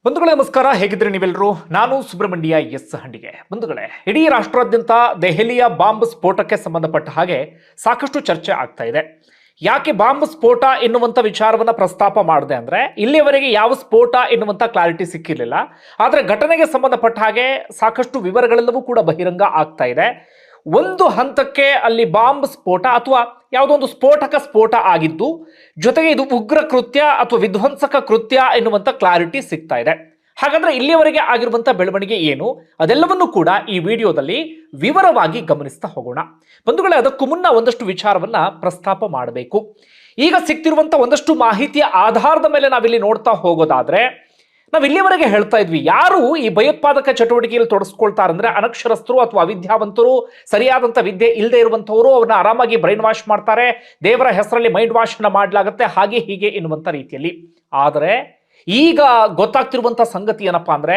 ಬಂಧುಗಳೇ ನಮಸ್ಕಾರ, ಹೇಗಿದ್ರೆ ನೀವೆಲ್ಲರೂ. ನಾನು ಸುಬ್ರಹ್ಮಣ್ಯ ಎಸ್ ಹಂಡಿಗೆ. ಬಂಧುಗಳೇ, ಇಡೀ ರಾಷ್ಟ್ರಾದ್ಯಂತ ದೆಹಲಿಯ ಬಾಂಬ್ ಸ್ಫೋಟಕ್ಕೆ ಸಂಬಂಧಪಟ್ಟ ಹಾಗೆ ಸಾಕಷ್ಟು ಚರ್ಚೆ ಆಗ್ತಾ ಇದೆ. ಯಾಕೆ ಬಾಂಬ್ ಸ್ಫೋಟ ಎನ್ನುವಂಥ ವಿಚಾರವನ್ನ ಪ್ರಸ್ತಾಪ ಮಾಡಿದೆ ಅಂದ್ರೆ, ಇಲ್ಲಿಯವರೆಗೆ ಯಾವ ಸ್ಫೋಟ ಎನ್ನುವಂಥ ಕ್ಲಾರಿಟಿ ಸಿಕ್ಕಿರಲಿಲ್ಲ. ಆದರೆ ಘಟನೆಗೆ ಸಂಬಂಧಪಟ್ಟ ಹಾಗೆ ಸಾಕಷ್ಟು ವಿವರಗಳೆಲ್ಲವೂ ಕೂಡ ಬಹಿರಂಗ ಆಗ್ತಾ ಇದೆ. ಒಂದು ಹಂತಕ್ಕೆ ಅಲ್ಲಿ ಬಾಂಬ್ ಸ್ಫೋಟ ಅಥವಾ ಯಾವುದೋ ಒಂದು ಸ್ಫೋಟ ಆಗಿದ್ದು, ಜೊತೆಗೆ ಇದು ಉಗ್ರ ಕೃತ್ಯ ಅಥವಾ ವಿಧ್ವಂಸಕ ಕೃತ್ಯ ಎನ್ನುವಂಥ ಕ್ಲಾರಿಟಿ ಸಿಗ್ತಾ ಇದೆ. ಹಾಗಾದ್ರೆ ಇಲ್ಲಿಯವರೆಗೆ ಆಗಿರುವಂಥ ಬೆಳವಣಿಗೆ ಏನು, ಅದೆಲ್ಲವನ್ನೂ ಕೂಡ ಈ ವಿಡಿಯೋದಲ್ಲಿ ವಿವರವಾಗಿ ಗಮನಿಸ್ತಾ ಹೋಗೋಣ. ಬಂಧುಗಳೇ, ಅದಕ್ಕೂ ಮುನ್ನ ಒಂದಷ್ಟು ವಿಚಾರವನ್ನ ಪ್ರಸ್ತಾಪ ಮಾಡಬೇಕು. ಈಗ ಸಿಗ್ತಿರುವಂಥ ಒಂದಷ್ಟು ಮಾಹಿತಿಯ ಆಧಾರದ ಮೇಲೆ ನಾವಿಲ್ಲಿ ನೋಡ್ತಾ ಹೋಗೋದಾದ್ರೆ, ನಾವು ಇಲ್ಲಿವರೆಗೆ ಹೇಳ್ತಾ ಇದ್ವಿ, ಯಾರು ಈ ಭಯೋತ್ಪಾದಕ ಚಟುವಟಿಕೆಯಲ್ಲಿ ತೊಡಸ್ಕೊಳ್ತಾರೆ ಅಂದ್ರೆ ಅನಕ್ಷರಸ್ಥರು ಅಥವಾ ಅವಿದ್ಯಾವಂತರು, ಸರಿಯಾದಂಥ ವಿದ್ಯೆ ಇಲ್ಲದೆ ಇರುವಂತವರು, ಅವ್ರನ್ನ ಆರಾಮಾಗಿ ಬ್ರೈನ್ ವಾಶ್ ಮಾಡ್ತಾರೆ, ದೇವರ ಹೆಸರಲ್ಲಿ ಮೈಂಡ್ ವಾಶ್ ಅನ್ನ ಮಾಡಲಾಗುತ್ತೆ, ಹಾಗೆ ಹೀಗೆ ಎನ್ನುವಂಥ ರೀತಿಯಲ್ಲಿ. ಆದರೆ ಈಗ ಗೊತ್ತಾಗ್ತಿರುವಂತ ಸಂಗತಿ ಏನಪ್ಪಾ ಅಂದ್ರೆ,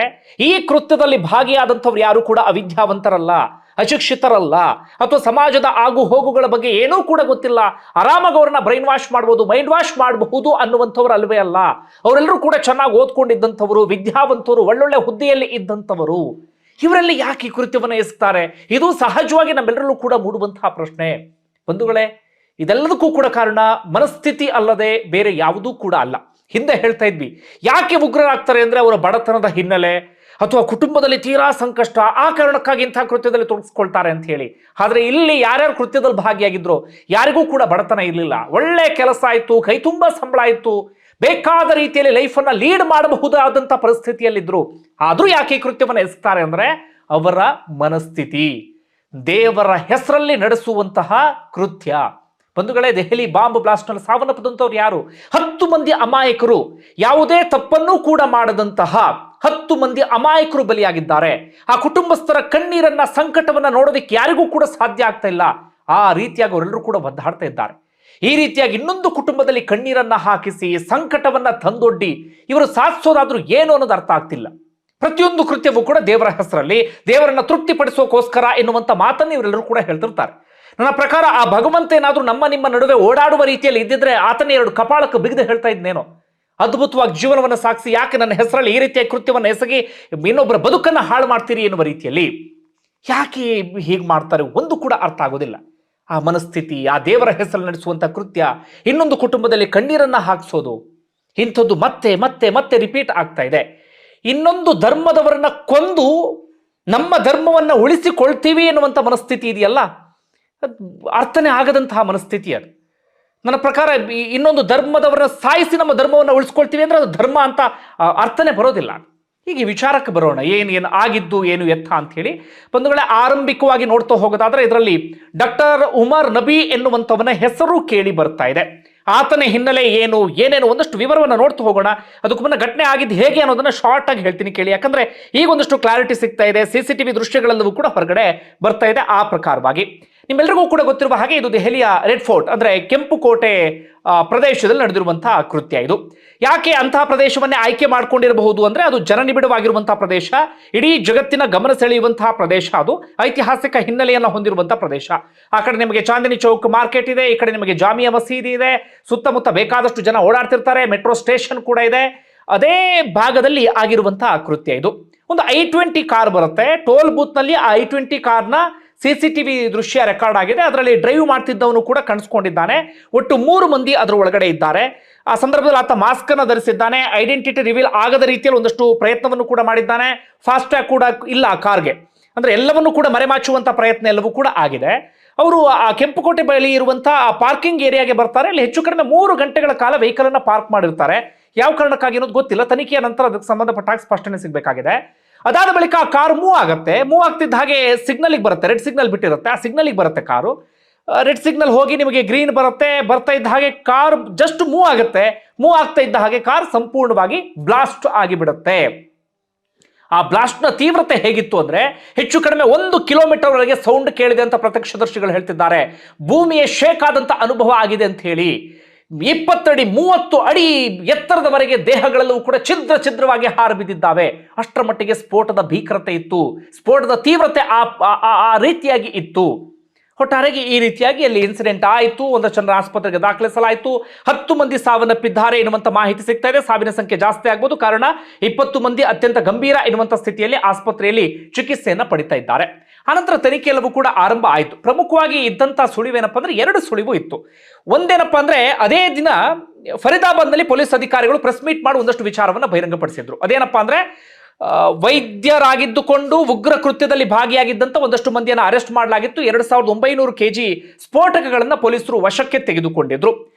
ಈ ಕೃತ್ಯದಲ್ಲಿ ಭಾಗಿಯಾದಂಥವ್ರು ಯಾರು ಕೂಡ ಅವಿದ್ಯಾವಂತರಲ್ಲ, ಅಶಿಕ್ಷಿತರಲ್ಲ, ಅಥವಾ ಸಮಾಜದ ಆಗು ಹೋಗುಗಳ ಬಗ್ಗೆ ಏನೂ ಕೂಡ ಗೊತ್ತಿಲ್ಲ, ಆರಾಮಾಗಿ ಅವ್ರನ್ನ ಬ್ರೈನ್ ವಾಶ್ ಮಾಡಬಹುದು, ಮೈಂಡ್ ವಾಶ್ ಮಾಡಬಹುದು ಅನ್ನುವಂಥವ್ರು ಅಲ್ವೇ ಅಲ್ಲ. ಅವರೆಲ್ಲರೂ ಕೂಡ ಚೆನ್ನಾಗಿ ಓದ್ಕೊಂಡಿದ್ದಂಥವರು, ವಿದ್ಯಾವಂತರು, ಒಳ್ಳೊಳ್ಳೆ ಹುದ್ದೆಯಲ್ಲಿ ಇದ್ದಂಥವರು. ಇವರಲ್ಲಿ ಯಾಕೆ ಈ ಕೃತ್ಯವನ್ನು ಎಸಗ್ತಾರೆ? ಇದು ಸಹಜವಾಗಿ ನಮ್ಮೆಲ್ಲರಲ್ಲೂ ಕೂಡ ಮೂಡುವಂತಹ ಪ್ರಶ್ನೆ. ಬಂಧುಗಳೇ, ಇದೆಲ್ಲದಕ್ಕೂ ಕೂಡ ಕಾರಣ ಮನಸ್ಥಿತಿ ಅಲ್ಲದೆ ಬೇರೆ ಯಾವುದೂ ಕೂಡ ಅಲ್ಲ. ಹಿಂದೆ ಹೇಳ್ತಾ ಇದ್ವಿ, ಯಾಕೆ ಉಗ್ರರಾಗ್ತಾರೆ ಅಂದ್ರೆ ಅವರ ಬಡತನದ ಹಿನ್ನೆಲೆ ಅಥವಾ ಕುಟುಂಬದಲ್ಲಿ ತೀರಾ ಸಂಕಷ್ಟ, ಆ ಕಾರಣಕ್ಕಾಗಿ ಇಂತಹ ಕೃತ್ಯದಲ್ಲಿ ತೊಡಗಿಸ್ಕೊಳ್ತಾರೆ ಅಂತ ಹೇಳಿ. ಆದ್ರೆ ಇಲ್ಲಿ ಯಾರ್ಯಾರು ಕೃತ್ಯದಲ್ಲಿ ಭಾಗಿಯಾಗಿದ್ರು ಯಾರಿಗೂ ಕೂಡ ಬಡತನ ಇರಲಿಲ್ಲ, ಒಳ್ಳೆ ಕೆಲಸ ಆಯ್ತು, ಕೈ ತುಂಬಾ ಸಂಬಳ ಇತ್ತು, ಬೇಕಾದ ರೀತಿಯಲ್ಲಿ ಲೈಫನ್ನ ಲೀಡ್ ಮಾಡಬಹುದಾದಂಥ ಪರಿಸ್ಥಿತಿಯಲ್ಲಿದ್ರು. ಆದ್ರೂ ಯಾಕೆ ಈ ಕೃತ್ಯವನ್ನು ಎಸಗ್ತಾರೆ ಅಂದ್ರೆ ಅವರ ಮನಸ್ಥಿತಿ, ದೇವರ ಹೆಸರಲ್ಲಿ ನಡೆಸುವಂತಹ ಕೃತ್ಯ. ಬಂಧುಗಳೇ, ದೆಹಲಿ ಬಾಂಬ್ ಬ್ಲಾಸ್ಟ್ ನಲ್ಲಿ ಸಾವನ್ನಪ್ಪದಂತವ್ರು ಯಾರು? 10 ಮಂದಿ ಅಮಾಯಕರು, ಯಾವುದೇ ತಪ್ಪನ್ನೂ ಕೂಡ ಮಾಡದಂತಹ 10 ಮಂದಿ ಅಮಾಯಕರು ಬಲಿಯಾಗಿದ್ದಾರೆ. ಆ ಕುಟುಂಬಸ್ಥರ ಕಣ್ಣೀರನ್ನ, ಸಂಕಟವನ್ನ ನೋಡೋದಕ್ಕೆ ಯಾರಿಗೂ ಕೂಡ ಸಾಧ್ಯ ಆಗ್ತಾ ಇಲ್ಲ. ಆ ರೀತಿಯಾಗಿ ಅವರೆಲ್ಲರೂ ಕೂಡ ಒದ್ದಾಡ್ತಾ ಇದ್ದಾರೆ. ಈ ರೀತಿಯಾಗಿ ಇನ್ನೊಂದು ಕುಟುಂಬದಲ್ಲಿ ಕಣ್ಣೀರನ್ನ ಹಾಕಿಸಿ ಸಂಕಟವನ್ನ ತಂದೊಡ್ಡಿ ಇವರು ಸಾಧಿಸೋದಾದ್ರೂ ಏನು ಅನ್ನೋದು ಅರ್ಥ ಆಗ್ತಿಲ್ಲ. ಪ್ರತಿಯೊಂದು ಕೃತ್ಯವೂ ಕೂಡ ದೇವರ ಹೆಸರಲ್ಲಿ, ದೇವರನ್ನ ತೃಪ್ತಿಪಡಿಸೋಕೋಸ್ಕರ ಎನ್ನುವಂತ ಮಾತನ್ನು ಇವರೆಲ್ಲರೂ ಕೂಡ ಹೇಳ್ತಿರ್ತಾರೆ. ನನ್ನ ಪ್ರಕಾರ ಆ ಭಗವಂತ ಏನಾದ್ರೂ ನಮ್ಮ ನಿಮ್ಮ ನಡುವೆ ಓಡಾಡುವ ರೀತಿಯಲ್ಲಿ ಇದ್ದಿದ್ರೆ ಆತನೇ 2 ಕಪಾಳಕ್ಕೆ ಬಿಗದೆ ಹೇಳ್ತಾ ಇದ್ನೇನೋ, ಅದ್ಭುತವಾಗಿ ಜೀವನವನ್ನು ಸಾಗಿಸಿ ಯಾಕೆ ನನ್ನ ಹೆಸರಲ್ಲಿ ಈ ರೀತಿಯ ಕೃತ್ಯವನ್ನು ಎಸಗಿ ಇನ್ನೊಬ್ಬರ ಬದುಕನ್ನು ಹಾಳು ಮಾಡ್ತೀರಿ ಎನ್ನುವ ರೀತಿಯಲ್ಲಿ ಯಾಕೆ ಹೀಗೆ ಮಾಡ್ತಾರೆ ಒಂದು ಕೂಡ ಅರ್ಥ ಆಗೋದಿಲ್ಲ. ಆ ಮನಸ್ಥಿತಿ, ಆ ದೇವರ ಹೆಸರಲ್ಲಿ ನಡೆಸುವಂಥ ಕೃತ್ಯ, ಇನ್ನೊಂದು ಕುಟುಂಬದಲ್ಲಿ ಕಣ್ಣೀರನ್ನ ಹಾಕಿಸೋದು, ಇಂಥದ್ದು ಮತ್ತೆ ಮತ್ತೆ ಮತ್ತೆ ರಿಪೀಟ್ ಆಗ್ತಾ ಇದೆ. ಇನ್ನೊಂದು ಧರ್ಮದವರನ್ನ ಕೊಂದು ನಮ್ಮ ಧರ್ಮವನ್ನ ಉಳಿಸಿಕೊಳ್ತೀವಿ ಎನ್ನುವಂಥ ಮನಸ್ಥಿತಿ ಇದೆಯಲ್ಲ, ಅರ್ಥನೇ ಆಗದಂತಹ ಮನಸ್ಥಿತಿ ಅದು. ನನ್ನ ಪ್ರಕಾರ ಇನ್ನೊಂದು ಧರ್ಮದವರನ್ನ ಸಾಯಿಸಿ ನಮ್ಮ ಧರ್ಮವನ್ನು ಉಳಿಸ್ಕೊಳ್ತೀವಿ ಅಂದ್ರೆ ಅದು ಧರ್ಮ ಅಂತ ಅರ್ಥನೇ ಬರೋದಿಲ್ಲ. ಹೀಗೆ ವಿಚಾರಕ್ಕೆ ಬರೋಣ, ಏನು ಆಗಿದ್ದು, ಏನು ಎತ್ತ ಅಂತ ಹೇಳಿ. ಬಂಧುಗಳೇ, ಆರಂಭಿಕವಾಗಿ ನೋಡ್ತಾ ಹೋಗೋದಾದ್ರೆ ಇದರಲ್ಲಿ ಡಾಕ್ಟರ್ ಉಮರ್ ನಬಿ ಎನ್ನುವಂಥವನ ಹೆಸರು ಕೇಳಿ ಬರ್ತಾ ಇದೆ. ಆತನ ಹಿನ್ನೆಲೆ ಏನೇನು ಒಂದಷ್ಟು ವಿವರವನ್ನು ನೋಡ್ತಾ ಹೋಗೋಣ. ಅದಕ್ಕೂ ಮುನ್ನ ಘಟನೆ ಆಗಿದ್ದು ಹೇಗೆ ಅನ್ನೋದನ್ನ ಶಾರ್ಟ್ ಆಗಿ ಹೇಳ್ತೀನಿ ಕೇಳಿ, ಯಾಕಂದ್ರೆ ಈಗ ಒಂದಷ್ಟು ಕ್ಲಾರಿಟಿ ಸಿಗ್ತಾ ಇದೆ. CCTV ದೃಶ್ಯಗಳೆಲ್ಲವೂ ಕೂಡ ಹೊರಗಡೆ ಬರ್ತಾ ಇದೆ. ಆ ಪ್ರಕಾರವಾಗಿ ನಿಮ್ಮೆಲ್ಲರಿಗೂ ಕೂಡ ಗೊತ್ತಿರುವ ಹಾಗೆ ಇದು ದೆಹಲಿಯ ರೆಡ್ ಫೋರ್ಟ್ ಅಂದ್ರೆ ಕೆಂಪು ಕೋಟೆ ಪ್ರದೇಶದಲ್ಲಿ ನಡೆದಿರುವಂತಹ ಕೃತ್ಯ ಇದು. ಯಾಕೆ ಅಂತಹ ಪ್ರದೇಶವನ್ನೇ ಆಯ್ಕೆ ಮಾಡ್ಕೊಂಡಿರಬಹುದು ಅಂದ್ರೆ, ಅದು ಜನನಿಬಿಡವಾಗಿರುವಂತಹ ಪ್ರದೇಶ, ಇಡೀ ಜಗತ್ತಿನ ಗಮನ ಸೆಳೆಯುವಂತಹ ಪ್ರದೇಶ, ಅದು ಐತಿಹಾಸಿಕ ಹಿನ್ನೆಲೆಯನ್ನು ಹೊಂದಿರುವಂತಹ ಪ್ರದೇಶ. ಆ ಕಡೆ ನಿಮಗೆ ಚಾಂದಿನಿ ಚೌಕ್ ಮಾರ್ಕೆಟ್ ಇದೆ, ಈ ಕಡೆ ನಿಮಗೆ ಜಾಮಿಯಾ ಮಸೀದಿ ಇದೆ, ಸುತ್ತಮುತ್ತ ಬೇಕಾದಷ್ಟು ಜನ ಓಡಾಡ್ತಿರ್ತಾರೆ, ಮೆಟ್ರೋ ಸ್ಟೇಷನ್ ಕೂಡ ಇದೆ. ಅದೇ ಭಾಗದಲ್ಲಿ ಆಗಿರುವಂತಹ ಕೃತ್ಯ ಇದು. ಒಂದು I-20 ಕಾರ್ ಬರುತ್ತೆ, ಟೋಲ್ ಬೂತ್ ನಲ್ಲಿ ಆ I-20 ಕಾರ್ನ CCTV ದೃಶ್ಯ ರೆಕಾರ್ಡ್ ಆಗಿದೆ. ಅದರಲ್ಲಿ ಡ್ರೈವ್ ಮಾಡ್ತಿದ್ದವನು ಕೂಡ ಕಾಣಿಸ್ಕೊಂಡಿದ್ದಾನೆ. ಒಟ್ಟು 3 ಮಂದಿ ಅದರ ಒಳಗಡೆ ಇದ್ದಾರೆ. ಆ ಸಂದರ್ಭದಲ್ಲಿ ಆತ ಮಾಸ್ಕ್ ಅನ್ನು ಧರಿಸಿದ್ದಾನೆ. ಐಡೆಂಟಿಟಿ ರಿವೀಲ್ ಆಗದ ರೀತಿಯಲ್ಲಿ ಒಂದಷ್ಟು ಪ್ರಯತ್ನವನ್ನು ಕೂಡ ಮಾಡಿದ್ದಾನೆ. ಫಾಸ್ಟ್ ಟ್ಯಾಗ್ ಕೂಡ ಇಲ್ಲ ಆ ಕಾರ್ಗೆ, ಅಂದ್ರೆ ಎಲ್ಲವನ್ನೂ ಕೂಡ ಮರೆಮಾಚುವಂತ ಪ್ರಯತ್ನ ಎಲ್ಲವೂ ಕೂಡ ಆಗಿದೆ. ಅವರು ಆ ಕೆಂಪುಕೋಟೆ ಬಳಿ ಇರುವಂತಹ ಆ ಪಾರ್ಕಿಂಗ್ ಏರಿಯಾಗೆ ಬರ್ತಾರೆ. ಅಲ್ಲಿ ಹೆಚ್ಚು ಕಡಿಮೆ 3 ಗಂಟೆಗಳ ಕಾಲ ವೆಹಿಕಲ್ ಅನ್ನ ಪಾರ್ಕ್ ಮಾಡಿರ್ತಾರೆ. ಯಾವ ಕಾರಣಕ್ಕಾಗಿ ಅನ್ನೋದು ಗೊತ್ತಿಲ್ಲ, ತನಿಖೆಯ ನಂತರ ಅದಕ್ಕೆ ಸಂಬಂಧಪಟ್ಟ ಸ್ಪಷ್ಟನೆ ಸಿಗಬೇಕಾಗಿದೆ. ಅದಾದ ಬಳಿಕ ಆ ಕಾರು ಮೂವ್ ಆಗ್ತಿದ್ದ ಹಾಗೆ ಸಿಗ್ನಲ್ಗೆ ಬರುತ್ತೆ, ರೆಡ್ ಸಿಗ್ನಲ್ ಬಿಟ್ಟಿರುತ್ತೆ, ಆ ಸಿಗ್ನಲ್ಗೆ ಬರುತ್ತೆ ಕಾರು. ರೆಡ್ ಸಿಗ್ನಲ್ ಹೋಗಿ ನಿಮಗೆ ಗ್ರೀನ್ ಬರ್ತಾ ಇದ್ದ ಹಾಗೆ ಕಾರ್ ಜಸ್ಟ್ ಮೂವ್ ಆಗ್ತಾ ಇದ್ದ ಹಾಗೆ ಕಾರ್ ಸಂಪೂರ್ಣವಾಗಿ ಬ್ಲಾಸ್ಟ್ ಆಗಿಬಿಡುತ್ತೆ. ಆ ಬ್ಲಾಸ್ಟ್ ನ ತೀವ್ರತೆ ಹೇಗಿತ್ತು ಅಂದ್ರೆ, ಹೆಚ್ಚು ಕಡಿಮೆ 1 ಕಿಲೋಮೀಟರ್ ವರೆಗೆ ಸೌಂಡ್ ಕೇಳಿದೆ ಅಂತ ಪ್ರತ್ಯಕ್ಷದರ್ಶಿಗಳು ಹೇಳ್ತಿದ್ದಾರೆ. ಭೂಮಿಯೇ ಶೇಕ್ ಆದಂತ ಅನುಭವ ಆಗಿದೆ ಅಂತ ಹೇಳಿ. 20 ಅಡಿ 30 ಅಡಿ ಎತ್ತರದವರೆಗೆ ದೇಹಗಳೆಲ್ಲವೂ ಕೂಡ ಛಿದ್ರವಾಗಿ ಹಾರು ಬಿದ್ದಿದ್ದಾವೆ. ಅಷ್ಟರ ಮಟ್ಟಿಗೆ ಸ್ಫೋಟದ ಭೀಕರತೆ ಇತ್ತು, ಸ್ಫೋಟದ ತೀವ್ರತೆ ಆ ರೀತಿಯಾಗಿ ಇತ್ತು. ಒಟ್ಟಾರೆಗೆ ಈ ರೀತಿಯಾಗಿ ಅಲ್ಲಿ ಇನ್ಸಿಡೆಂಟ್ ಆಯಿತು, ಒಂದಷ್ಟು ಜನರ ಆಸ್ಪತ್ರೆಗೆ ದಾಖಲಿಸಲಾಯಿತು, 10 ಮಂದಿ ಸಾವನ್ನಪ್ಪಿದ್ದಾರೆ ಎನ್ನುವಂತ ಮಾಹಿತಿ ಸಿಗ್ತಾ ಇದೆ. ಸಾವಿನ ಸಂಖ್ಯೆ ಜಾಸ್ತಿ ಆಗ್ಬೋದು, ಕಾರಣ 20 ಮಂದಿ ಅತ್ಯಂತ ಗಂಭೀರ ಎನ್ನುವಂತ ಸ್ಥಿತಿಯಲ್ಲಿ ಆಸ್ಪತ್ರೆಯಲ್ಲಿ ಚಿಕಿತ್ಸೆಯನ್ನ ಪಡಿತಾ ಇದ್ದಾರೆ. ಆನಂತರ ತನಿಖೆ ಎಲ್ಲವೂ ಕೂಡ ಆರಂಭ ಆಯಿತು. ಪ್ರಮುಖವಾಗಿ ಇದ್ದಂತ ಸುಳಿವೇನಪ್ಪ ಅಂದ್ರೆ 2 ಸುಳಿವು ಇತ್ತು. ಒಂದೇನಪ್ಪ ಅಂದ್ರೆ ಅದೇ ದಿನ ಫರೀದಾಬಾದ್ನಲ್ಲಿ ಪೊಲೀಸ್ ಅಧಿಕಾರಿಗಳು ಪ್ರೆಸ್ ಮೀಟ್ ಮಾಡಿ ಒಂದಷ್ಟು ವಿಚಾರವನ್ನ ಬಹಿರಂಗಪಡಿಸಿದ್ರು. ಅದೇನಪ್ಪ ಅಂದ್ರೆ ವೈದ್ಯರಾಗಿದ್ದುಕೊಂಡು ಉಗ್ರ ಕೃತ್ಯದಲ್ಲಿ ಭಾಗಿಯಾಗಿದ್ದಂತ ಒಂದಷ್ಟು ಮಂದಿಯನ್ನು ಅರೆಸ್ಟ್ ಮಾಡಲಾಗಿತ್ತು. 2900 kg ಸ್ಫೋಟಕಗಳನ್ನ ಪೊಲೀಸರು ವಶಕ್ಕೆ ತೆಗೆದುಕೊಂಡಿದ್ರು.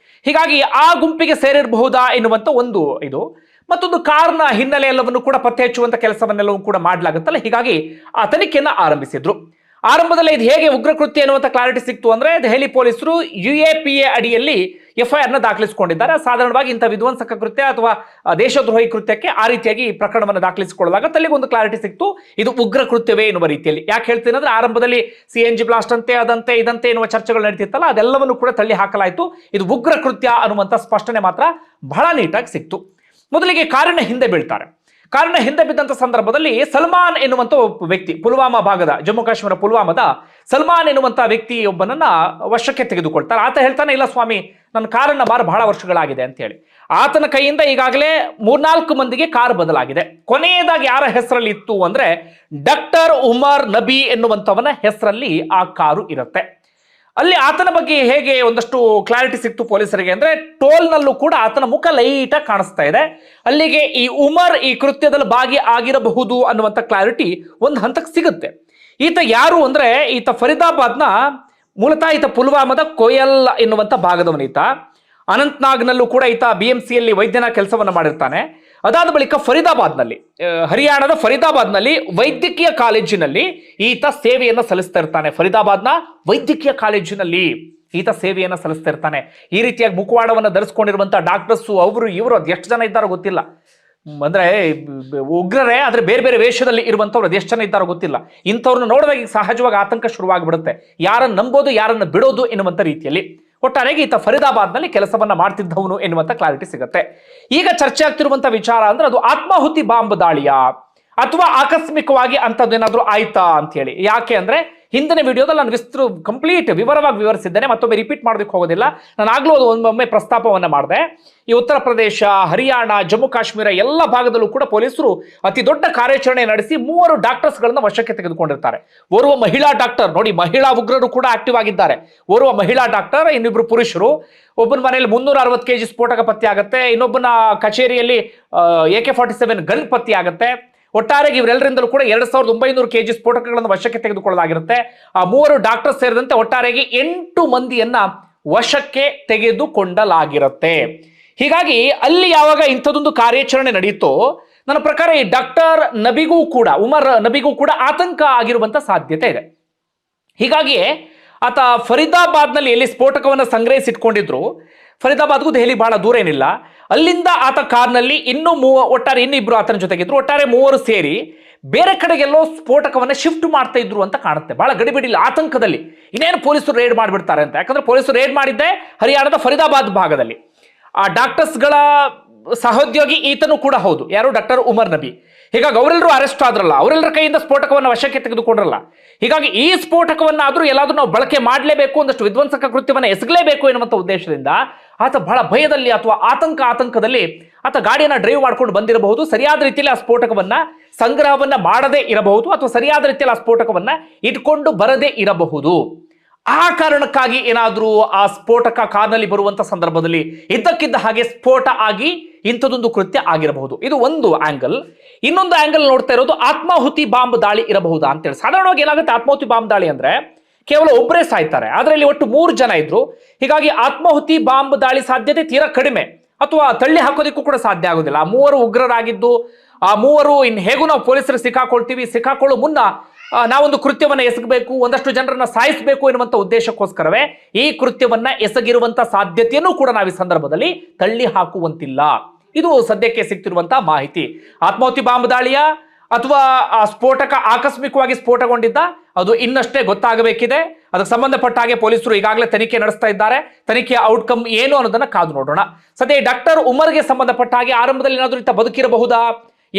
ಹೀಗಾಗಿ ಆ ಗುಂಪಿಗೆ ಸೇರಿರಬಹುದಾ ಎನ್ನುವಂತ ಒಂದು ಇದು. ಮತ್ತೊಂದು ಕಾರ್ನ ಹಿನ್ನೆಲೆ ಎಲ್ಲವನ್ನು ಕೂಡ ಪತ್ತೆ ಹಚ್ಚುವಂತ ಕೆಲಸವನ್ನೆಲ್ಲವೂ ಕೂಡ ಮಾಡಲಾಗುತ್ತಲ್ಲ. ಹೀಗಾಗಿ ಆ ತನಿಖೆಯನ್ನ ಆರಂಭಿಸಿದ್ರು. ಆರಂಭದಲ್ಲಿ ಇದು ಹೇಗೆ ಉಗ್ರ ಕೃತ್ಯ ಎನ್ನುವಂತ ಕ್ಲಾರಿಟಿ ಸಿಕ್ತು ಅಂದ್ರೆ ದೆಹಲಿ ಪೊಲೀಸರು UAPA ಅಡಿಯಲ್ಲಿ FIR ನ ದಾಖಲಿಸಿಕೊಂಡಿದ್ದಾರೆ. ಸಾಧಾರಣವಾಗಿ ಇಂಥ ವಿಧ್ವಂಸಕ ಕೃತ್ಯ ಅಥವಾ ದೇಶದ್ರೋಹಿ ಕೃತ್ಯಕ್ಕೆ ಆ ರೀತಿಯಾಗಿ ಪ್ರಕರಣವನ್ನು ದಾಖಲಿಸಿಕೊಳ್ಳಲಾಗ ತಲ್ಲಿಗೆ ಒಂದು ಕ್ಲಾರಿಟಿ ಸಿಕ್ತು, ಇದು ಉಗ್ರ ಕೃತ್ಯವೇ ಎನ್ನುವ ರೀತಿಯಲ್ಲಿ. ಯಾಕೆ ಹೇಳ್ತೀನಿ ಅಂದ್ರೆ ಆರಂಭದಲ್ಲಿ CNG ಬ್ಲಾಸ್ಟ್ ಅಂತೆ ಅದಂತೆ ಇದಂತೆ ಎನ್ನುವ ಚರ್ಚೆಗಳು ನಡೀತಿತ್ತಲ್ಲ, ಅದೆಲ್ಲವನ್ನು ಕೂಡ ತಳ್ಳಿ ಹಾಕಲಾಯಿತು. ಇದು ಉಗ್ರ ಕೃತ್ಯ ಅನ್ನುವಂಥ ಸ್ಪಷ್ಟನೆ ಮಾತ್ರ ಬಹಳ ನೀಟಾಗಿ ಸಿಕ್ತು. ಮೊದಲಿಗೆ ಕಾರಿನ ಹಿಂದೆ ಬೀಳ್ತಾರೆ. ಕಾರಣ ಹಿಂದೆ ಬಿದ್ದಂತ ಸಂದರ್ಭದಲ್ಲಿ ಸಲ್ಮಾನ್ ಎನ್ನುವಂತ ವ್ಯಕ್ತಿ, ಪುಲ್ವಾಮಾ ಭಾಗದ, ಜಮ್ಮು ಕಾಶ್ಮೀರ ಪುಲ್ವಾಮಾದ ಸಲ್ಮಾನ್ ಎನ್ನುವಂತ ವ್ಯಕ್ತಿ ಒಬ್ಬನನ್ನ ವಶಕ್ಕೆ ತೆಗೆದುಕೊಳ್ತಾರೆ. ಆತ ಹೇಳ್ತಾನೆ, ಇಲ್ಲ ಸ್ವಾಮಿ, ನನ್ನ ಕಾರನ್ನ ಬಹಳ ವರ್ಷಗಳಾಗಿದೆ ಅಂತ ಹೇಳಿ. ಆತನ ಕೈಯಿಂದ ಈಗಾಗಲೇ 3-4 ಮಂದಿಗೆ ಕಾರ್ ಬದಲಾಗಿದೆ. ಕೊನೆಯದಾಗಿ ಯಾರ ಹೆಸರಲ್ಲಿ ಇತ್ತು ಅಂದ್ರೆ ಡಾಕ್ಟರ್ ಉಮರ್ ನಬಿ ಎನ್ನುವಂತವನ ಹೆಸರಲ್ಲಿ ಆ ಕಾರು ಇರುತ್ತೆ. ಅಲ್ಲಿ ಆತನ ಬಗ್ಗೆ ಹೇಗೆ ಒಂದಷ್ಟು ಕ್ಲಾರಿಟಿ ಸಿಕ್ತು ಪೊಲೀಸರಿಗೆ ಅಂದ್ರೆ ಟೋಲ್ನಲ್ಲೂ ಕೂಡ ಆತನ ಮುಖ ಲೈಟಾಗಿ ಕಾಣಿಸ್ತಾ ಇದೆ. ಅಲ್ಲಿಗೆ ಈ ಉಮರ್ ಈ ಕೃತ್ಯದಲ್ಲಿ ಭಾಗಿ ಆಗಿರಬಹುದು ಅನ್ನುವಂಥ ಕ್ಲಾರಿಟಿ ಒಂದು ಹಂತಕ್ಕೆ ಸಿಗುತ್ತೆ. ಈತ ಯಾರು ಅಂದ್ರೆ ಈತ ಫರೀದಾಬಾದ್ನ ಮೂಲತಃ ಈತ ಪುಲ್ವಾಮಾದ ಕೊಯಲ್ ಎನ್ನುವಂಥ ಭಾಗದವನೀತ. ಅನಂತ್ನಾಗ್ನಲ್ಲೂ ಕೂಡ ಈತ BMCಯಲ್ಲಿ ವೈದ್ಯನ ಕೆಲಸವನ್ನ ಮಾಡಿರ್ತಾನೆ. ಅದಾದ ಬಳಿಕ ಫರೀದಾಬಾದ್ನಲ್ಲಿ, ಹರಿಯಾಣದ ಫರೀದಾಬಾದ್ನಲ್ಲಿ ವೈದ್ಯಕೀಯ ಕಾಲೇಜಿನಲ್ಲಿ ಈತ ಸೇವೆಯನ್ನು ಸಲ್ಲಿಸ್ತಾ ಇರ್ತಾನೆ. ಫರೀದಾಬಾದ್ನ ವೈದ್ಯಕೀಯ ಕಾಲೇಜಿನಲ್ಲಿ ಈತ ಸೇವೆಯನ್ನು ಸಲ್ಲಿಸ್ತಾ ಇರ್ತಾನೆ. ಈ ರೀತಿಯಾಗಿ ಮುಖವಾಡವನ್ನು ಧರಿಸ್ಕೊಂಡಿರುವಂತಹ ಡಾಕ್ಟರ್ಸು ಅವರು ಇವರು ಅದು ಎಷ್ಟು ಜನ ಇದ್ದಾರೋ ಗೊತ್ತಿಲ್ಲ. ಅಂದ್ರೆ ಉಗ್ರರೇ ಆದ್ರೆ ಬೇರೆ ಬೇರೆ ವೇಷದಲ್ಲಿ ಇರುವಂತವ್ರು ಅದು ಎಷ್ಟು ಜನ ಇದ್ದಾರೋ ಗೊತ್ತಿಲ್ಲ. ಇಂಥವ್ರನ್ನ ನೋಡಿದಾಗ ಈಗ ಸಹಜವಾಗಿ ಆತಂಕ ಶುರುವಾಗಿಬಿಡುತ್ತೆ. ಯಾರನ್ನು ನಂಬೋದು ಯಾರನ್ನು ಬಿಡೋದು ಎನ್ನುವಂಥ ರೀತಿಯಲ್ಲಿ. ಒಟ್ಟಾರೆಯಾಗಿ ಈತ ಫರೀದಾಬಾದ್ನಲ್ಲಿ ಕೆಲಸವನ್ನ ಮಾಡ್ತಿದ್ದವನು ಎನ್ನುವಂತ ಕ್ಲಾರಿಟಿ ಸಿಗುತ್ತೆ. ಈಗ ಚರ್ಚೆ ಆಗ್ತಿರುವಂತ ವಿಚಾರ ಅಂದ್ರೆ ಅದು ಆತ್ಮಾಹುತಿ ಬಾಂಬ್ ದಾಳಿಯಾ ಅಥವಾ ಆಕಸ್ಮಿಕವಾಗಿ ಅಂತದ್ದೇನಾದ್ರೂ ಆಯ್ತಾ ಅಂತ ಹೇಳಿ. ಯಾಕೆ ಅಂದ್ರೆ ಹಿಂದಿನ ವಿಡಿಯೋದಲ್ಲಿ ನಾನು ಕಂಪ್ಲೀಟ್ ವಿವರವಾಗಿ ವಿವರಿಸಿದ್ದೇನೆ, ಮತ್ತೊಮ್ಮೆ ರಿಪೀಟ್ ಮಾಡೋದಕ್ಕೆ ಹೋಗೋದಿಲ್ಲ. ನಾನು ಆಗ್ಲೂ ಒಮ್ಮೆ ಪ್ರಸ್ತಾಪವನ್ನ ಮಾಡಿದೆ. ಈ ಉತ್ತರ ಪ್ರದೇಶ, ಹರಿಯಾಣ, ಜಮ್ಮು ಕಾಶ್ಮೀರ ಎಲ್ಲ ಭಾಗದಲ್ಲೂ ಕೂಡ ಪೊಲೀಸರು ಅತಿ ದೊಡ್ಡ ಕಾರ್ಯಾಚರಣೆ ನಡೆಸಿ 3 ಡಾಕ್ಟರ್ಸ್ಗಳನ್ನ ವಶಕ್ಕೆ ತೆಗೆದುಕೊಂಡಿರ್ತಾರೆ. ಓರ್ವ ಮಹಿಳಾ ಡಾಕ್ಟರ್, ನೋಡಿ ಮಹಿಳಾ ಉಗ್ರರು ಕೂಡ ಆಕ್ಟಿವ್ ಆಗಿದ್ದಾರೆ. ಓರ್ವ ಮಹಿಳಾ ಡಾಕ್ಟರ್, ಇನ್ನಿಬ್ರು ಪುರುಷರು. ಒಬ್ಬನ ಮನೆಯಲ್ಲಿ 360 kg ಸ್ಫೋಟಕ ಪತ್ತೆ ಆಗುತ್ತೆ. ಇನ್ನೊಬ್ಬನ ಕಚೇರಿಯಲ್ಲಿ AK-47 ಗನ್ ಪತ್ತೆ ಆಗುತ್ತೆ. ಒಟ್ಟಾರೆಗೆ ಇವರೆಲ್ಲರಿಂದಲೂ ಕೂಡ 2900 kg ಸ್ಫೋಟಕಗಳನ್ನು ವಶಕ್ಕೆ ತೆಗೆದುಕೊಳ್ಳಲಾಗಿರುತ್ತೆ. ಆ 3 ಡಾಕ್ಟರ್ ಸೇರಿದಂತೆ ಒಟ್ಟಾರೆಗೆ 8 ಮಂದಿಯನ್ನ ವಶಕ್ಕೆ ತೆಗೆದುಕೊಳ್ಳಲಾಗಿರುತ್ತೆ. ಹೀಗಾಗಿ ಅಲ್ಲಿ ಯಾವಾಗ ಇಂಥದೊಂದು ಕಾರ್ಯಾಚರಣೆ ನಡೆಯಿತೋ ನನ್ನ ಪ್ರಕಾರ ಈ ಡಾಕ್ಟರ್ ನಬಿಗೂ ಕೂಡ, ಉಮರ್ ನಬಿಗೂ ಕೂಡ ಆತಂಕ ಆಗಿರುವಂತ ಸಾಧ್ಯತೆ ಇದೆ. ಹೀಗಾಗಿ ಆತ ಫರೀದಾಬಾದ್ನಲ್ಲಿ ಎಲ್ಲಿ ಸ್ಫೋಟಕವನ್ನು ಸಂಗ್ರಹಿಸಿಟ್ಕೊಂಡಿದ್ರು, ಫರೀದಾಬಾದ್ಗೂ ದೆಹಲಿ ಬಹಳ ದೂರ ಏನಿಲ್ಲ, ಅಲ್ಲಿಂದ ಆತ ಕಾರ್ನಲ್ಲಿ ಒಟ್ಟಾರೆ ಇನ್ನಿಬ್ರು ಆತನ ಜೊತೆಗಿದ್ರು. ಒಟ್ಟಾರೆ 3 ಸೇರಿ ಬೇರೆ ಕಡೆಗೆಲ್ಲೋ ಸ್ಫೋಟಕವನ್ನ ಶಿಫ್ಟ್ ಮಾಡ್ತಾ ಇದ್ರು ಅಂತ ಕಾಣುತ್ತೆ. ಬಹಳ ಗಡಿಬಿಡಿಲ್ಲ, ಆತಂಕದಲ್ಲಿ ಇನ್ನೇನು ಪೊಲೀಸರು ರೇಡ್ ಮಾಡಿಬಿಡ್ತಾರೆ ಅಂತ. ಯಾಕಂದ್ರೆ ಪೊಲೀಸರು ರೇಡ್ ಮಾಡಿದ್ದೆ ಹರಿಯಾಣದ ಫರೀದಾಬಾದ್ ಭಾಗದಲ್ಲಿ. ಆ ಡಾಕ್ಟರ್ಸ್ಗಳ ಸಹೋದ್ಯೋಗಿ ಈತನು ಕೂಡ ಹೌದು, ಯಾರು ಡಾಕ್ಟರ್ ಉಮರ್ ನಬಿ. ಹೀಗಾಗಿ ಅವರೆಲ್ಲರೂ ಅರೆಸ್ಟ್ ಆದ್ರಲ್ಲ, ಅವರೆಲ್ಲರ ಕೈಯಿಂದ ಸ್ಫೋಟಕವನ್ನು ವಶಕ್ಕೆ ತೆಗೆದುಕೊಂಡ್ರಲ್ಲ. ಹೀಗಾಗಿ ಈ ಸ್ಫೋಟಕವನ್ನಾದ್ರೂ ಎಲ್ಲಾದ್ರೂ ನಾವು ಬಳಕೆ ಮಾಡಲೇಬೇಕು, ಒಂದಷ್ಟು ವಿಧ್ವಂಸಕ ಕೃತ್ಯವನ್ನು ಎಸಗಲೇಬೇಕು ಎನ್ನುವಂಥ ಉದ್ದೇಶದಿಂದ ಆತ ಬಹಳ ಭಯದಲ್ಲಿ ಅಥವಾ ಆತಂಕದಲ್ಲಿ ಆತ ಗಾಡಿಯನ್ನ ಡ್ರೈವ್ ಮಾಡ್ಕೊಂಡು ಬಂದಿರಬಹುದು. ಸರಿಯಾದ ರೀತಿಯಲ್ಲಿ ಆ ಸ್ಫೋಟಕವನ್ನ ಸಂಗ್ರಹವನ್ನ ಮಾಡದೇ ಇರಬಹುದು, ಅಥವಾ ಸರಿಯಾದ ರೀತಿಯಲ್ಲಿ ಆ ಸ್ಫೋಟಕವನ್ನ ಇಟ್ಕೊಂಡು ಬರದೇ ಇರಬಹುದು. ಆ ಕಾರಣಕ್ಕಾಗಿ ಏನಾದ್ರೂ ಆ ಸ್ಫೋಟಕ ಕಾರ್ನಲ್ಲಿ ಬರುವಂತ ಸಂದರ್ಭದಲ್ಲಿ ಇದ್ದಕ್ಕಿದ್ದ ಹಾಗೆ ಸ್ಫೋಟ ಆಗಿ ಇಂಥದೊಂದು ಕೃತ್ಯ ಆಗಿರಬಹುದು. ಇದು ಒಂದು ಆಂಗಲ್. ಇನ್ನೊಂದು ಆಂಗಲ್ ನೋಡ್ತಾ ಇರೋದು ಆತ್ಮಾಹುತಿ ಬಾಂಬ್ ದಾಳಿ ಇರಬಹುದಾ ಅಂತೇಳಿ. ಸಾಧಾರಣವಾಗಿ ಏನಾಗುತ್ತೆ ಆತ್ಮಾಹುತಿ ಬಾಂಬ್ ದಾಳಿ ಅಂದ್ರೆ ಕೇವಲ ಒಬ್ಬರೇ ಸಾಯ್ತಾರೆ, ಆದ್ರೆ ಇಲ್ಲಿ ಒಟ್ಟು 3 ಜನ ಇದ್ರು. ಹೀಗಾಗಿ ಆತ್ಮಾಹುತಿ ಬಾಂಬ್ ದಾಳಿ ಸಾಧ್ಯತೆ ತೀರಾ ಕಡಿಮೆ, ಅಥವಾ ತಳ್ಳಿ ಹಾಕೋದಕ್ಕೂ ಕೂಡ ಸಾಧ್ಯ ಆಗೋದಿಲ್ಲ. ಆ 3 ಉಗ್ರರಾಗಿದ್ದು, ಆ 3 ಇನ್ ಹೇಗೂ ನಾವು ಪೊಲೀಸರು ಸಿಕ್ಕಾಕೊಳ್ಳೋ ಮುನ್ನ ನಾವೊಂದು ಕೃತ್ಯವನ್ನ ಎಸಗಬೇಕು, ಒಂದಷ್ಟು ಜನರನ್ನ ಸಾಯಿಸಬೇಕು ಎನ್ನುವಂತ ಉದ್ದೇಶಕ್ಕೋಸ್ಕರವೇ ಈ ಕೃತ್ಯವನ್ನ ಎಸಗಿರುವಂತ ಸಾಧ್ಯತೆಯನ್ನು ಕೂಡ ನಾವು ಈ ಸಂದರ್ಭದಲ್ಲಿ ತಳ್ಳಿ ಹಾಕುವಂತಿಲ್ಲ. ಇದು ಸದ್ಯಕ್ಕೆ ಸಿಗ್ತಿರುವಂತಹ ಮಾಹಿತಿ. ಆತ್ಮಾಹುತಿ ಬಾಂಬ್ ದಾಳಿಯ ಅಥವಾ ಆ ಸ್ಫೋಟಕ ಆಕಸ್ಮಿಕವಾಗಿ ಸ್ಫೋಟಗೊಂಡಿದ್ದ, ಅದು ಇನ್ನಷ್ಟೇ ಗೊತ್ತಾಗಬೇಕಿದೆ. ಅದಕ್ಕೆ ಸಂಬಂಧಪಟ್ಟ ಹಾಗೆ ಪೊಲೀಸರು ಈಗಾಗಲೇ ತನಿಖೆ ನಡೆಸ್ತಾ ಇದ್ದಾರೆ. ತನಿಖೆಯ ಔಟ್ಕಮ್ ಏನು ಅನ್ನೋದನ್ನ ಕಾದು ನೋಡೋಣ. ಸದ್ಯ ಡಾಕ್ಟರ್ ಉಮರ್ಗೆ ಸಂಬಂಧಪಟ್ಟ ಹಾಗೆ ಆರಂಭದಲ್ಲಿ ಏನಾದರೂ ಬದುಕಿರಬಹುದಾ,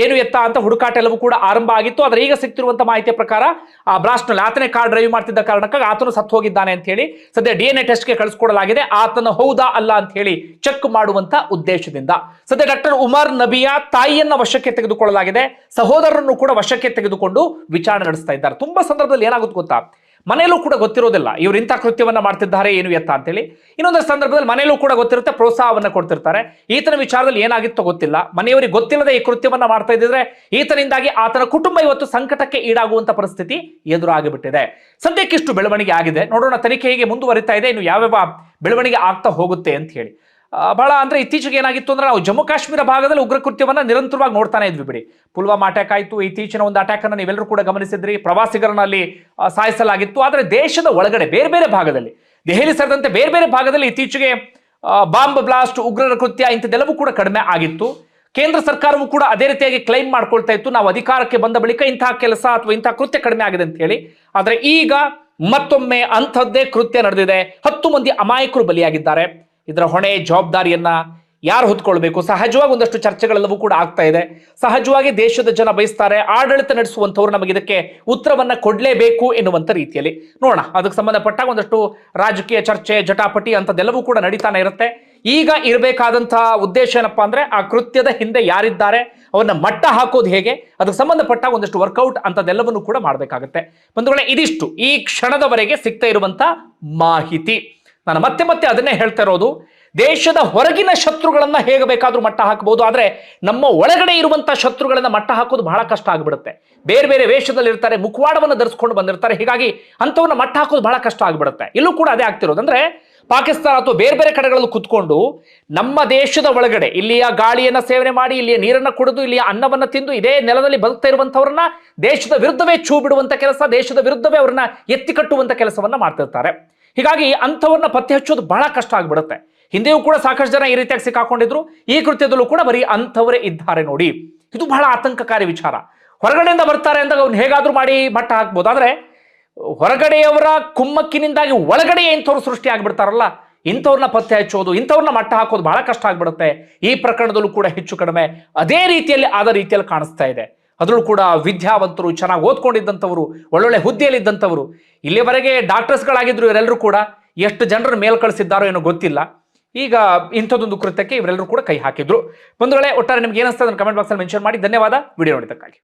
ಏನು ಎತ್ತ ಅಂತ ಹುಡುಕಾಟ ಎಲ್ಲವೂ ಕೂಡ ಆರಂಭ ಆಗಿತ್ತು. ಆದರೆ ಈಗ ಸಿಗ್ತಿರುವಂತಹ ಮಾಹಿತಿಯ ಪ್ರಕಾರ ಆ ಬ್ಲಾಸ್ಟ್ ನಲ್ಲಿ ಆತನೇ ಕಾರ್ ಡ್ರೈವ್ ಮಾಡ್ತಿದ್ದ ಕಾರಣಕ್ಕಾಗಿ ಆತನು ಸತ್ತು ಹೋಗಿದ್ದಾನೆ ಅಂತ ಹೇಳಿ ಸದ್ಯ DNA ಟೆಸ್ಟ್ಗೆ ಕಳಿಸ್ಕೊಡಲಾಗಿದೆ. ಆತನ ಹೌದಾ ಅಲ್ಲ ಅಂತ ಹೇಳಿ ಚೆಕ್ ಮಾಡುವಂತ ಉದ್ದೇಶದಿಂದ ಸದ್ಯ ಡಾಕ್ಟರ್ ಉಮರ್ ನಬಿಯ ತಾಯಿಯನ್ನ ವಶಕ್ಕೆ ತೆಗೆದುಕೊಳ್ಳಲಾಗಿದೆ. ಸಹೋದರರನ್ನು ಕೂಡ ವಶಕ್ಕೆ ತೆಗೆದುಕೊಂಡು ವಿಚಾರಣೆ ನಡೆಸ್ತಾ ಇದ್ದಾರೆ. ತುಂಬಾ ಸಂದರ್ಭದಲ್ಲಿ ಏನಾಗುತ್ತೆ ಗೊತ್ತಾ, ಮನೆಯಲ್ಲೂ ಕೂಡ ಗೊತ್ತಿರೋದಿಲ್ಲ ಇವರು ಇಂಥ ಕೃತ್ಯವನ್ನ ಮಾಡ್ತಿದ್ದಾರೆ ಏನು ಎತ್ತ ಅಂತೇಳಿ. ಇನ್ನೊಂದಷ್ಟು ಸಂದರ್ಭದಲ್ಲಿ ಮನೆಯಲ್ಲೂ ಕೂಡ ಗೊತ್ತಿರುತ್ತೆ, ಪ್ರೋತ್ಸಾಹವನ್ನ ಕೊಡ್ತಿರ್ತಾರೆ. ಈತನ ವಿಚಾರದಲ್ಲಿ ಏನಾಗಿತ್ತೋ ಗೊತ್ತಿಲ್ಲ, ಮನೆಯವರಿಗೆ ಗೊತ್ತಿಲ್ಲದೆ ಈ ಕೃತ್ಯವನ್ನ ಮಾಡ್ತಾ ಇದ್ದಿದ್ರೆ ಈತನಿಂದಾಗಿ ಆತನ ಕುಟುಂಬ ಇವತ್ತು ಸಂಕಟಕ್ಕೆ ಈಡಾಗುವಂತ ಪರಿಸ್ಥಿತಿ ಎದುರಾಗಿಬಿಟ್ಟಿದೆ. ಸದ್ಯಕ್ಕಿಷ್ಟು ಬೆಳವಣಿಗೆ ಆಗಿದೆ. ನೋಡೋಣ ತನಿಖೆ ಹೇಗೆ ಮುಂದುವರಿತಾ ಇದೆ, ಇನ್ನು ಯಾವ್ಯಾವ ಬೆಳವಣಿಗೆ ಆಗ್ತಾ ಹೋಗುತ್ತೆ ಅಂತ ಹೇಳಿ. ಬಹಳ ಅಂದ್ರೆ ಇತ್ತೀಚೆಗೆ ಏನಾಗಿತ್ತು ಅಂದ್ರೆ ನಾವು ಜಮ್ಮು ಕಾಶ್ಮೀರ ಭಾಗದಲ್ಲಿ ಉಗ್ರ ಕೃತ್ಯವನ್ನ ನಿರಂತರವಾಗಿ ನೋಡ್ತಾನೆ ಇದ್ವಿ ಬಿಡಿ. ಪುಲ್ವಾಮಾ ಅಟ್ಯಾಕ್ ಆಯಿತು, ಇತ್ತೀಚಿನ ಒಂದು ಅಟ್ಯಾಕ್ ಅನ್ನು ನೀವೆಲ್ಲರೂ ಕೂಡ ಗಮನಿಸಿದ್ರಿ, ಪ್ರವಾಸಿಗರನ್ನ ಅಲ್ಲಿ ಸಾಯಿಸಲಾಗಿತ್ತು. ಆದರೆ ದೇಶದ ಒಳಗಡೆ ಬೇರೆ ಬೇರೆ ಭಾಗದಲ್ಲಿ, ದೆಹಲಿ ಸೇರಿದಂತೆ ಬೇರೆ ಬೇರೆ ಭಾಗದಲ್ಲಿ ಇತ್ತೀಚೆಗೆ ಬಾಂಬ್ ಬ್ಲಾಸ್ಟ್, ಉಗ್ರರ ಕೃತ್ಯ ಇಂಥದ್ದೆಲ್ಲವೂ ಕೂಡ ಕಡಿಮೆ ಆಗಿತ್ತು. ಕೇಂದ್ರ ಸರ್ಕಾರವೂ ಕೂಡ ಅದೇ ರೀತಿಯಾಗಿ ಕ್ಲೈಮ್ ಮಾಡ್ಕೊಳ್ತಾ ಇತ್ತು, ನಾವು ಅಧಿಕಾರಕ್ಕೆ ಬಂದ ಬಳಿಕ ಇಂತಹ ಕೆಲಸ ಅಥವಾ ಇಂತಹ ಕೃತ್ಯ ಕಡಿಮೆ ಆಗಿದೆ ಅಂತ ಹೇಳಿ. ಆದರೆ ಈಗ ಮತ್ತೊಮ್ಮೆ ಅಂಥದ್ದೇ ಕೃತ್ಯ ನಡೆದಿದೆ. 10 ಮಂದಿ ಅಮಾಯಕರು ಬಲಿಯಾಗಿದ್ದಾರೆ. ಇದರ ಹೊಣೆ ಜವಾಬ್ದಾರಿಯನ್ನ ಯಾರು ಹೊತ್ಕೊಳ್ಬೇಕು? ಸಹಜವಾಗಿ ಒಂದಷ್ಟು ಚರ್ಚೆಗಳೆಲ್ಲವೂ ಕೂಡ ಆಗ್ತಾ ಇದೆ. ಸಹಜವಾಗಿ ದೇಶದ ಜನ ಬಯಸ್ತಾರೆ, ಆಡಳಿತ ನಡೆಸುವಂಥವ್ರು ನಮಗೆ ಇದಕ್ಕೆ ಉತ್ತರವನ್ನ ಕೊಡ್ಲೇಬೇಕು ಎನ್ನುವಂತ ರೀತಿಯಲ್ಲಿ. ನೋಡೋಣ, ಅದಕ್ಕೆ ಸಂಬಂಧಪಟ್ಟಾಗ ಒಂದಷ್ಟು ರಾಜಕೀಯ ಚರ್ಚೆ, ಜಟಾಪಟಿ ಅಂತದೆಲ್ಲವೂ ಕೂಡ ನಡೀತಾನೆ ಇರುತ್ತೆ. ಈಗ ಇರಬೇಕಾದಂತಹ ಉದ್ದೇಶ ಏನಪ್ಪಾ ಅಂದ್ರೆ ಆ ಕೃತ್ಯದ ಹಿಂದೆ ಯಾರಿದ್ದಾರೆ ಅವನ್ನ ಮಟ್ಟ ಹಾಕೋದು ಹೇಗೆ, ಅದಕ್ಕೆ ಸಂಬಂಧಪಟ್ಟಾಗ ಒಂದಷ್ಟು ವರ್ಕೌಟ್ ಅಂತದೆಲ್ಲವನ್ನು ಕೂಡ ಮಾಡಬೇಕಾಗುತ್ತೆ. ಬಂಧುಗಳೇ, ಇದಿಷ್ಟು ಈ ಕ್ಷಣದವರೆಗೆ ಸಿಗ್ತಾ ಇರುವಂತ ಮಾಹಿತಿ. ನಾನು ಮತ್ತೆ ಮತ್ತೆ ಅದನ್ನೇ ಹೇಳ್ತಾ ಇರೋದು, ದೇಶದ ಹೊರಗಿನ ಶತ್ರುಗಳನ್ನ ಹೇಗೆ ಬೇಕಾದ್ರೂ ಮಟ್ಟ ಹಾಕಬಹುದು, ಆದ್ರೆ ನಮ್ಮ ಒಳಗಡೆ ಇರುವಂತಹ ಶತ್ರುಗಳನ್ನ ಮಟ್ಟ ಹಾಕೋದು ಬಹಳ ಕಷ್ಟ ಆಗ್ಬಿಡುತ್ತೆ. ಬೇರೆ ಬೇರೆ ವೇಷದಲ್ಲಿ ಇರ್ತಾರೆ, ಮುಖವಾಡವನ್ನು ಧರಿಸ್ಕೊಂಡು ಬಂದಿರ್ತಾರೆ. ಹೀಗಾಗಿ ಅಂಥವನ್ನ ಮಟ್ಟ ಹಾಕೋದು ಬಹಳ ಕಷ್ಟ ಆಗ್ಬಿಡುತ್ತೆ. ಇಲ್ಲೂ ಕೂಡ ಅದೇ ಆಗ್ತಿರೋದು. ಅಂದ್ರೆ ಪಾಕಿಸ್ತಾನ ಅಥವಾ ಬೇರೆ ಬೇರೆ ಕಡೆಗಳಲ್ಲಿ ಕುತ್ಕೊಂಡು ನಮ್ಮ ದೇಶದ ಒಳಗಡೆ ಇಲ್ಲಿಯ ಗಾಳಿಯನ್ನ ಸೇವನೆ ಮಾಡಿ, ಇಲ್ಲಿಯ ನೀರನ್ನ ಕುಡಿದು, ಇಲ್ಲಿಯ ಅನ್ನವನ್ನ ತಿಂದು, ಇದೇ ನೆಲದಲ್ಲಿ ಬದುಕ್ತಾ ಇರುವಂತವ್ರನ್ನ ದೇಶದ ವಿರುದ್ಧವೇ ಛೂ ಬಿಡುವಂತ ಕೆಲಸ, ದೇಶದ ವಿರುದ್ಧವೇ ಅವ್ರನ್ನ ಎತ್ತಿ ಕಟ್ಟುವಂತ ಕೆಲಸವನ್ನ ಮಾಡ್ತಿರ್ತಾರೆ. ಹೀಗಾಗಿ ಅಂಥವನ್ನ ಪತ್ತೆ ಹಚ್ಚೋದು ಬಹಳ ಕಷ್ಟ ಆಗ್ಬಿಡುತ್ತೆ. ಹಿಂದೆಯೂ ಕೂಡ ಸಾಕಷ್ಟು ಜನ ಈ ರೀತಿಯಾಗಿ ಸಿಕ್ಕಾಕೊಂಡಿದ್ರು. ಈ ಕೃತ್ಯದಲ್ಲೂ ಕೂಡ ಬರೀ ಅಂಥವರೇ ಇದ್ದಾರೆ ನೋಡಿ. ಇದು ಬಹಳ ಆತಂಕಕಾರಿ ವಿಚಾರ. ಹೊರಗಡೆಯಿಂದ ಬರ್ತಾರೆ ಅಂದಾಗ ಅವ್ನು ಹೇಗಾದ್ರೂ ಮಾಡಿ ಮಟ್ಟ ಹಾಕ್ಬೋದು, ಆದ್ರೆ ಹೊರಗಡೆಯವರ ಕುಮ್ಮಕ್ಕಿನಿಂದಾಗಿ ಒಳಗಡೆ ಇಂಥವ್ರು ಸೃಷ್ಟಿ ಆಗ್ಬಿಡ್ತಾರಲ್ಲ, ಇಂಥವ್ರನ್ನ ಪತ್ತೆ ಹಚ್ಚೋದು, ಇಂಥವ್ರನ್ನ ಮಟ್ಟ ಹಾಕೋದು ಬಹಳ ಕಷ್ಟ ಆಗ್ಬಿಡುತ್ತೆ. ಈ ಪ್ರಕರಣದಲ್ಲೂ ಕೂಡ ಹೆಚ್ಚು ಕಡಿಮೆ ಅದೇ ರೀತಿಯಲ್ಲಿ ಆದ ರೀತಿಯಲ್ಲಿ ಕಾಣಿಸ್ತಾ ಇದೆ. ಅದರಲ್ಲೂ ಕೂಡ ವಿದ್ಯಾವಂತರು, ಚೆನ್ನಾಗಿ ಓದ್ಕೊಂಡಿದ್ದಂಥವ್ರು, ಒಳ್ಳೊಳ್ಳೆ ಹುದ್ದೆಯಲ್ಲಿದ್ದಂಥವ್ರು, ಇಲ್ಲಿವರೆಗೆ ಡಾಕ್ಟರ್ಸ್ಗಳಾಗಿದ್ರು ಇವರೆಲ್ಲರೂ ಕೂಡ ಎಷ್ಟು ಜನರ ಮೇಲ್ ಕಳಿಸಿದ್ದಾರೋ ಏನೋ ಗೊತ್ತಿಲ್ಲ. ಈಗ ಇಂಥದ್ದೊಂದು ಕೃತ್ಯಕ್ಕೆ ಇವರೆಲ್ಲರೂ ಕೂಡ ಕೈ ಹಾಕಿದ್ರು. ಬಂಧುಗಳೇ, ಒಟ್ಟಾರೆ ನಿಮ್ಗೆ ಏನಿಸ್ತದೆ ಅದನ್ನು ಕಮೆಂಟ್ ಬಾಕ್ಸಲ್ಲಿ ಮೆನ್ಷನ್ ಮಾಡಿ. ಧನ್ಯವಾದ ವಿಡಿಯೋ ನೋಡಿದ್ದಕ್ಕಾಗಿ.